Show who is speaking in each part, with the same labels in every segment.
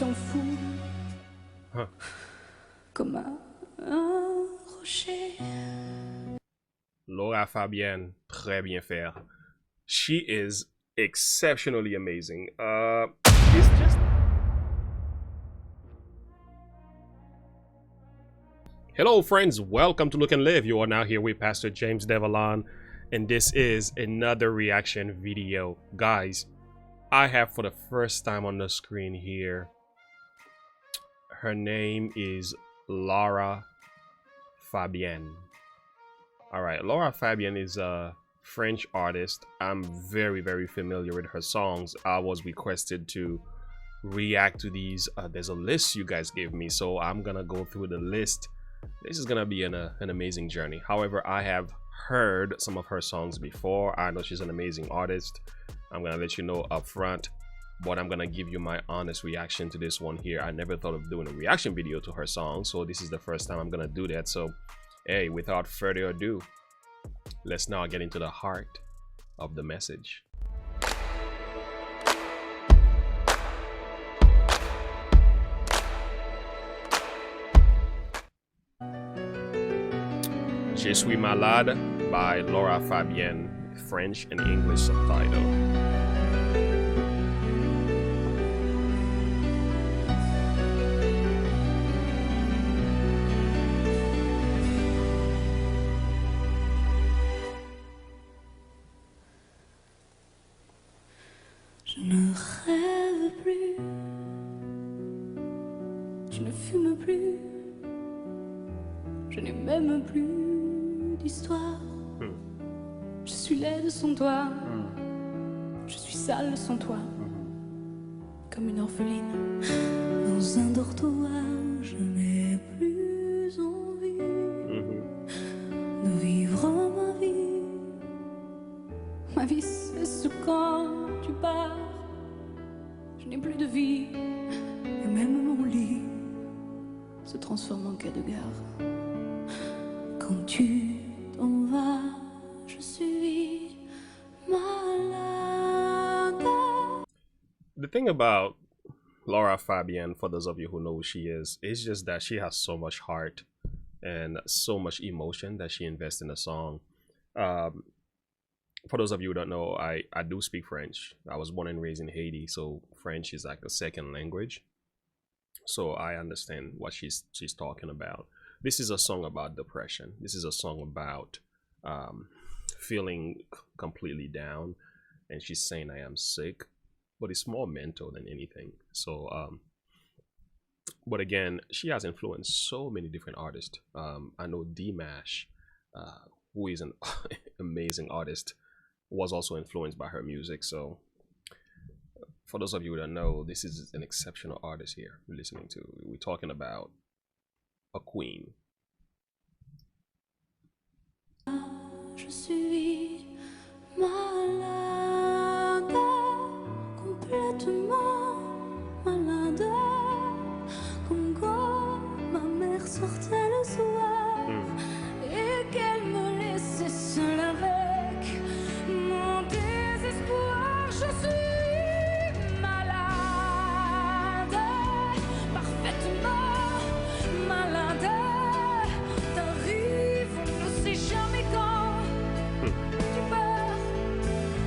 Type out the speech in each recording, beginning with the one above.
Speaker 1: t'en fous comme un rocher.
Speaker 2: Lara Fabian, très bien faire. She is exceptionally amazing. It's just... Hello friends, welcome to Look and Live. You are now here with Pastor James Devallon, and this is another reaction video. Guys, I have for the first time on the screen here, her name is Lara Fabian. Alright, Lara Fabian is a French artist. I'm very familiar with her songs. I was requested to react to these. There's a list you guys gave me, so I'm gonna go through the list. This is gonna be an amazing journey. However, I have heard some of her songs before. I know she's an amazing artist. I'm gonna let you know up front, but I'm gonna give you my honest reaction to this one here. I never thought of doing a reaction video to her song, so this is the first time I'm gonna do that. So hey, without further ado, let's now get into the heart of the message. Je suis malade by Lara Fabian, French and English subtitle.
Speaker 1: Je ne rêve plus, je ne fume plus, je n'ai même plus d'histoire. Je suis laide sans toi, je suis sale sans toi, comme une orpheline dans un dortoir. Je n'ai plus envie de vivre ma vie. Ma vie c'est ce quand tu pars. Je n'ai plus de vie, et même mon lit se transforme en quai de gare. Quand tu t'en vas, je suis malade.
Speaker 2: The thing about Lara Fabian, for those of you who know who she is just that she has so much heart and so much emotion that she invests in a song. For those of you who don't know, I do speak French. I was born and raised in Haiti, so French is like a second language. So I understand what she's talking about. This is a song about depression. This is a song about feeling completely down, and she's saying I am sick, but it's more mental than anything. So but again, she has influenced so many different artists. I know Dimash, who is an amazing artist, was also influenced by her music. So for those of you who don't know, this is an exceptional artist here we're listening to. We're talking about a queen.
Speaker 1: Je suis malade, complètement malade, comme quand ma mère sortait le soir et qu'elle me laissait seule avec mon désespoir. Je suis malade, parfaitement malade. T'arrives, on ne sait jamais quand. Tu pars,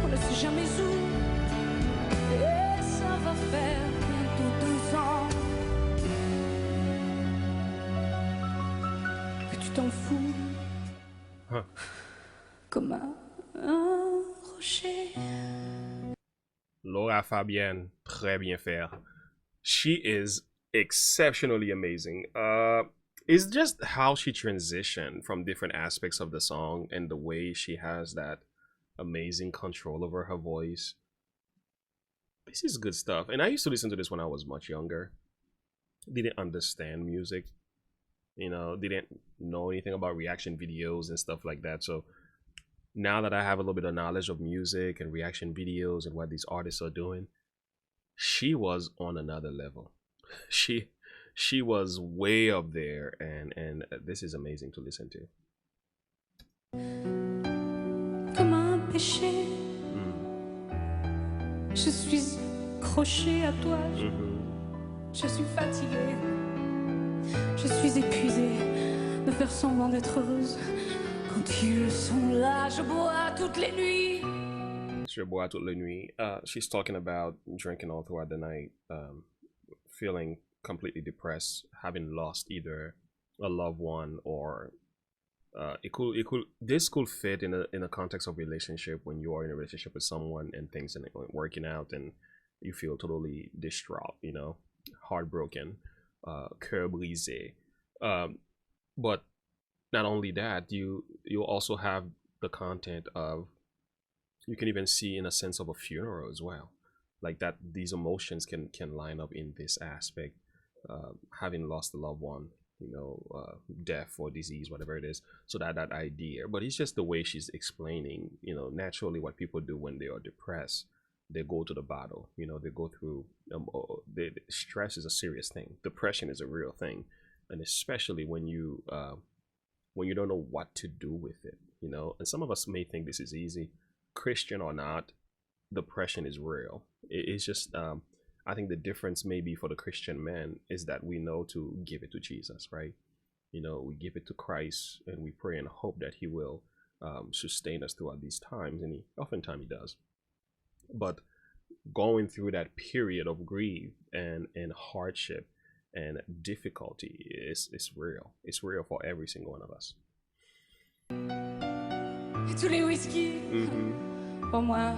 Speaker 1: on ne sait jamais où. Et ça va faire bientôt 2 ans que tu t'en fous comme un rocher.
Speaker 2: Lara Fabian, très bien faire. She is exceptionally amazing. It's just how she transitioned from different aspects of the song and the way she has that amazing control over her voice. This is good stuff. And I used to listen to this when I was much younger. Didn't understand music, you know, didn't know anything about reaction videos and stuff like that. So now that I have a little bit of knowledge of music and reaction videos and what these artists are doing, she was on another level. She was way up there, and this is amazing to listen to.
Speaker 1: Comme un péché, je suis accroché à toi. Je suis fatiguée. Je suis épuisée de faire semblant d'être heureuse. Quand ils sont là, je bois toutes les nuits.
Speaker 2: Je bois toutes les nuits. She's talking about drinking all throughout the night, feeling completely depressed, having lost either a loved one or this could fit in a context of relationship, when you are in a relationship with someone and things aren't working out and you feel totally distraught, you know, heartbroken, cœur brisé. But not only that, you also have the content of, you can even see in a sense of a funeral as well, like that these emotions can line up in this aspect, having lost a loved one, you know, death or disease, whatever it is. So that idea, but it's just the way she's explaining, you know, naturally what people do when they are depressed, they go to the bottle, you know, they go through stress is a serious thing, depression is a real thing, and especially when you don't know what to do with it, you know. And some of us may think this is easy, Christian or not, depression is real. It's just I think the difference maybe for the Christian man is that we know to give it to Jesus, right? You know, we give it to Christ and we pray and hope that he will sustain us throughout these times, and oftentimes he does. But going through that period of grief and hardship and difficulty is real. It's real for every single one of us.
Speaker 1: Et tous les whisky, pour moi,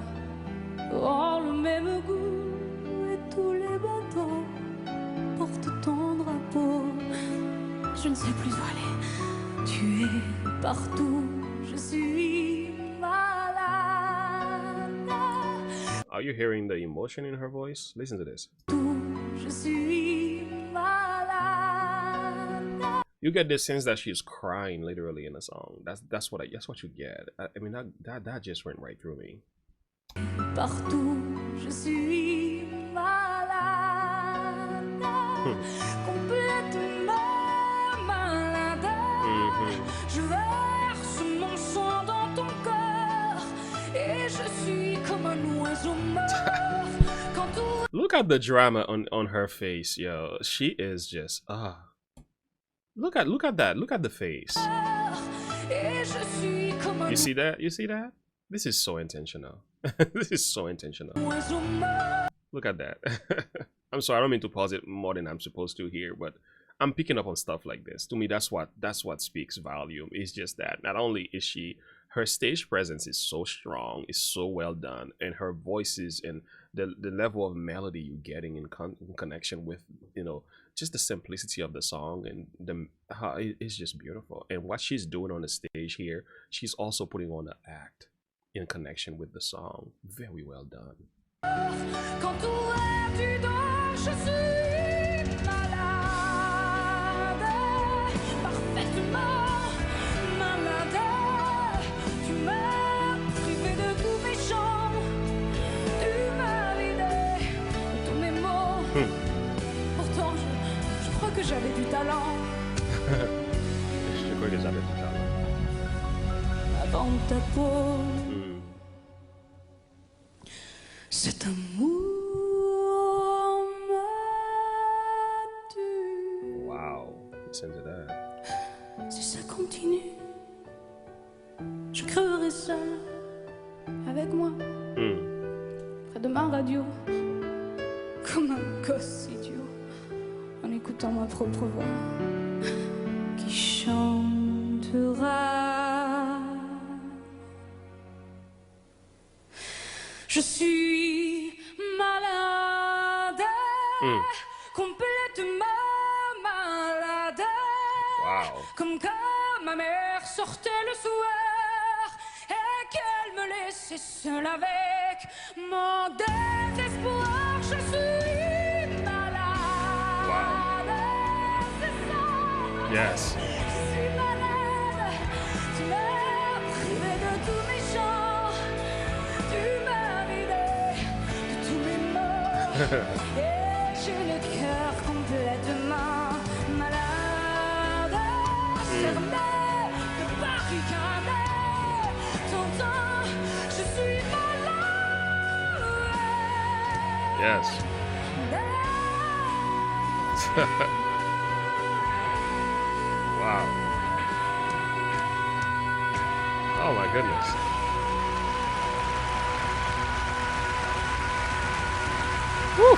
Speaker 1: auront le même goût. Et tous les bateaux portent ton drapeau. Je ne sais plus où aller. Tu es partout. Je suis malade.
Speaker 2: Are you hearing the emotion in her voice? Listen to this.
Speaker 1: Je suis malade.
Speaker 2: You get this sense that she's crying literally in the song. That's what you get. I mean that just went right through me.
Speaker 1: Partout, je suis malade. Complètement malade. Je verse mon sang dans ton cœur et je suis comme un oiseau mort.
Speaker 2: Look at the drama on her face, yo. She is just Look at that. Look at the face. You see that? You see that? This is so intentional. This is so intentional. Look at that. I'm sorry, I don't mean to pause it more than I'm supposed to here, but I'm picking up on stuff like this. To me, that's what speaks volume. It's just that not only is her stage presence is so strong, is so well done, and her voices and the level of melody you're getting in connection with, you know, just the simplicity of the song and it's just beautiful. And what she's doing on the stage here, she's also putting on an act in connection with the song. Very well done.
Speaker 1: J'avais du talent.
Speaker 2: Je crois que j'avais du talent.
Speaker 1: Avant ta peau. Cet amour m'a tué.
Speaker 2: Wow, listen to that.
Speaker 1: Si ça continue, je crèverai seul avec moi, près de ma radio, comme un gosse idiot. En écoutant ma propre voix qui chantera. Je suis malade, complètement malade.
Speaker 2: Wow.
Speaker 1: Comme quand ma mère sortait le soir et qu'elle me laissait seule avec mon désespoir. Je suis malade.
Speaker 2: Yes.
Speaker 1: Je suis malade, tu m'as privé de tous mes chants, tu m'as vidé de tous mes mots, et j'ai le cœur complètement malade, cerné, barricadé, t'entends, je suis malade.
Speaker 2: Yes. Wow. Oh my goodness. Woo.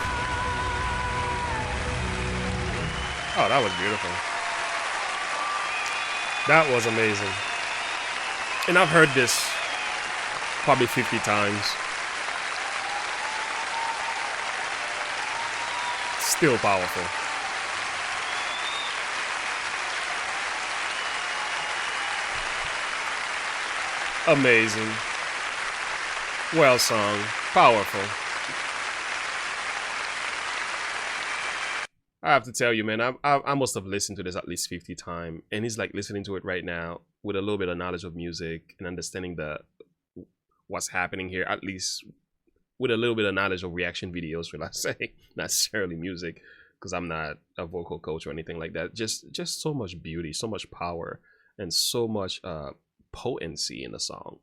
Speaker 2: Oh, that was beautiful. That was amazing. And I've heard this probably 50 times. Still powerful. Amazing. Well sung. Powerful. I have to tell you, man, I must have listened to this at least 50 times. And it's like listening to it right now with a little bit of knowledge of music and understanding what's happening here, at least with a little bit of knowledge of reaction videos, will I say, not necessarily music, because I'm not a vocal coach or anything like that. Just so much beauty, so much power, and so much potency in the song.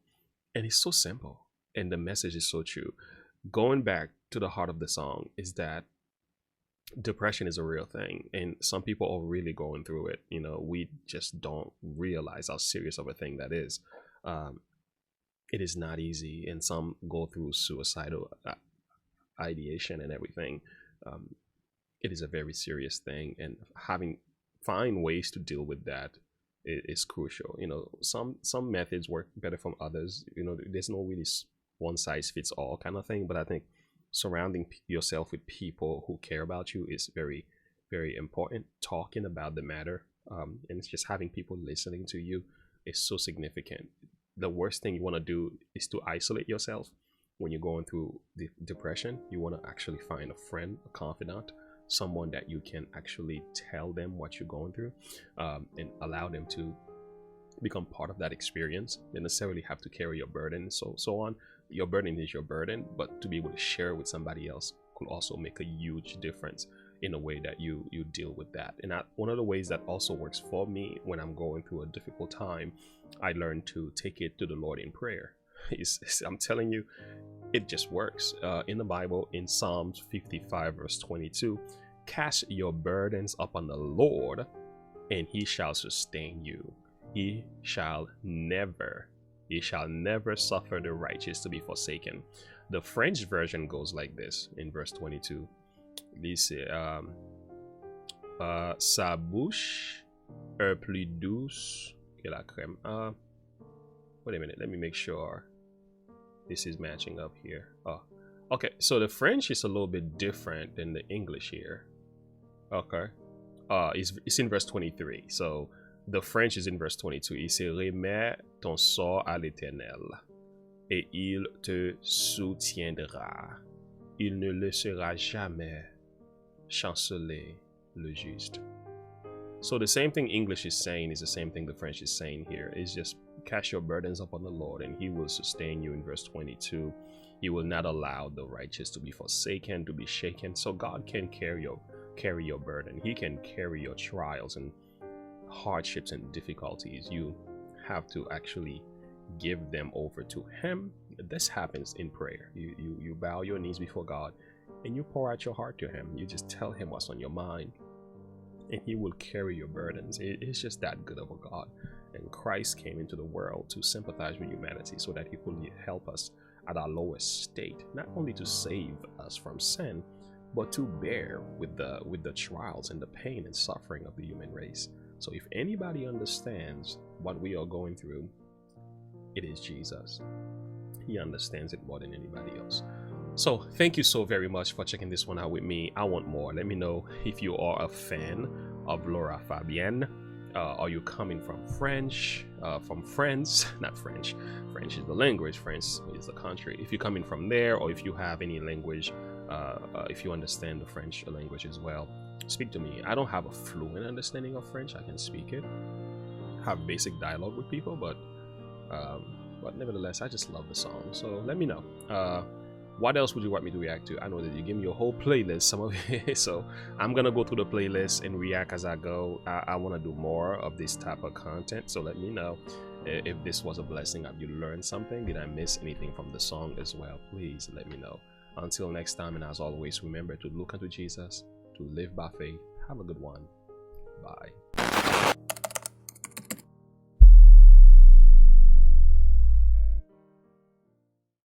Speaker 2: And it's so simple, and the message is so true. Going back to the heart of the song is that depression is a real thing, and some people are really going through it. You know, we just don't realize how serious of a thing that is. It is not easy, and some go through suicidal ideation and everything. It is a very serious thing, and find ways to deal with that is crucial. You know, some methods work better from others. You know, there's no really one size fits all kind of thing, but I think surrounding yourself with people who care about you is very, very important. Talking about the matter, and it's just having people listening to you is so significant. The worst thing you want to do is to isolate yourself when you're going through the depression. You want to actually find a friend, a confidant, someone that you can actually tell them what you're going through, and allow them to become part of that experience. They necessarily have to carry your burden, so on. Your burden is your burden, but to be able to share with somebody else could also make a huge difference in the way that you deal with that. And one of the ways that also works for me when I'm going through a difficult time, I learned to take it to the Lord in prayer. I'm telling you, it just works. In the Bible, in Psalms 55 verse 22, cast your burdens upon the Lord, and he shall sustain you. He shall never suffer the righteous to be forsaken. The French version goes like this in verse 22. Sa bouche est plus douce que la crème. Wait a minute, let me make sure this is matching up here. Oh, okay, so the French is a little bit different than the English here. Okay, it's in verse 23. So the French is in verse 22. Il se remet ton sort à l'Éternel, et il te soutiendra. Il ne laissera jamais chanceler le juste. So the same thing English is saying is the same thing the French is saying here. It's just cast your burdens upon the Lord, and he will sustain you in verse 22. He will not allow the righteous to be forsaken, to be shaken. So God can carry your burden. He can carry your trials and hardships and difficulties. You have to actually give them over to him. This happens in prayer. You bow your knees before God and you pour out your heart to him. You just tell him what's on your mind, and he will carry your burdens. It's just that good of a God. And Christ came into the world to sympathize with humanity so that he could help us at our lowest state, not only to save us from sin, but to bear with the trials and the pain and suffering of the human race. So if anybody understands what we are going through, it is Jesus. He understands it more than anybody else. So thank you so very much for checking this one out with me. I want more. Let me know if you are a fan of Lara Fabian. Are you coming from French, from France? Not French. French is the language. France is the country. If you're coming from there, or if you have any language, if you understand the French language as well, speak to me. I don't have a fluent understanding of French. I can speak it, have basic dialogue with people, but nevertheless, I just love the song. So let me know. What else would you want me to react to? I know that you give me a whole playlist, some of it, so I'm gonna go through the playlist and react as I go. I want to do more of this type of content, so let me know if this was a blessing. Have you learned something? Did I miss anything from the song as well? Please let me know. Until next time, and as always, remember to look unto Jesus, to live by faith, Have a good one. Bye.